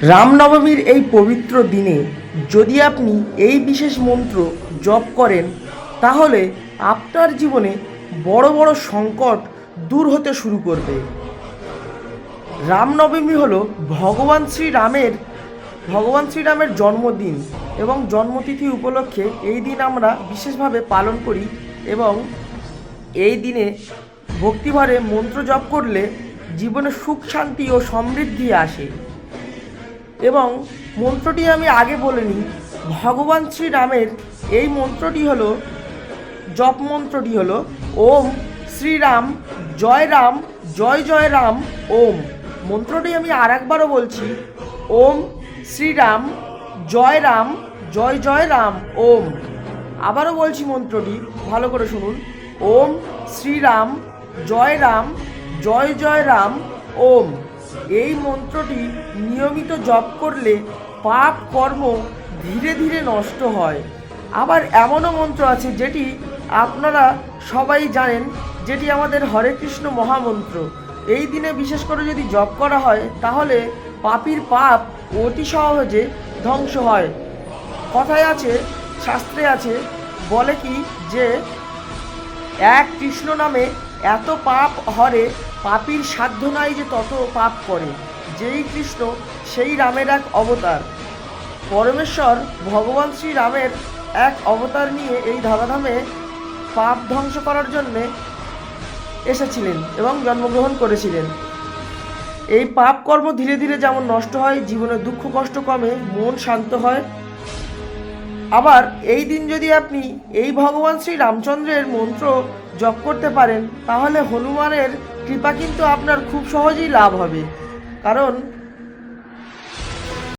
রামনবমীর এই পবিত্র দিনে যদি আপনি এই বিশেষ মন্ত্র জপ করেন তাহলে আপনার জীবনে বড় বড় সংকট দূর হতে শুরু করবে। রামনবমী হলো ভগবান শ্রীরামের জন্মদিন এবং জন্মতিথি উপলক্ষে এই দিন আমরা বিশেষভাবে পালন করি এবং এই দিনে ভক্তিভরে মন্ত্র জপ করলে জীবনে সুখ শান্তি ও সমৃদ্ধি আসে। এবং মন্ত্রটি আমি আগে বলে নিই, ভগবান শ্রীরামের এই মন্ত্রটি হলো, জপ মন্ত্রটি হলো ওম শ্রীরাম জয় জয় রাম ওম। মন্ত্রটি আমি আর একবারও বলছি, ওম শ্রীরাম জয় জয় রাম ওম। আবারও বলছি মন্ত্রটি, ভালো করে শুনুন, ওম শ্রীরাম জয় জয় রাম ওম। এই মন্ত্রটি নিয়মিত জপ করলে পাপ কর্ম ধীরে ধীরে নষ্ট হয়। আবার এমনও মন্ত্র আছে যেটি আপনারা সবাই জানেন, যেটি আমাদের হরে কৃষ্ণ মহামন্ত্র। এই দিনে বিশেষ করে যদি জপ করা হয় তাহলে পাপীর পাপ অতি সহজে ধ্বংস হয়। কথায় আছে, শাস্ত্রে আছে, বলে কি যে এক কৃষ্ণ নামে এত পাপ হরে, পাপীর সাধ্য নাই যে তত পাপ করে। যেই কৃষ্ণ সেই রামের এক অবতার। পরমেশ্বর ভগবান শ্রীরামের এক অবতার নিয়ে এই ধরাধামে পাপ ধ্বংস করার জন্যে এসেছিলেন এবং জন্মগ্রহণ করেছিলেন। এই পাপ কর্ম ধীরে ধীরে যেমন নষ্ট হয়, জীবনে দুঃখ কষ্ট কমে, মন শান্ত হয়। আবার এই দিন যদি আপনি এই ভগবান শ্রী রামচন্দ্রের মন্ত্র জপ করতে পারেন তাহলে হনুমানের কৃপা কিন্তু আপনার খুব সহজেই লাভ হবে। কারণ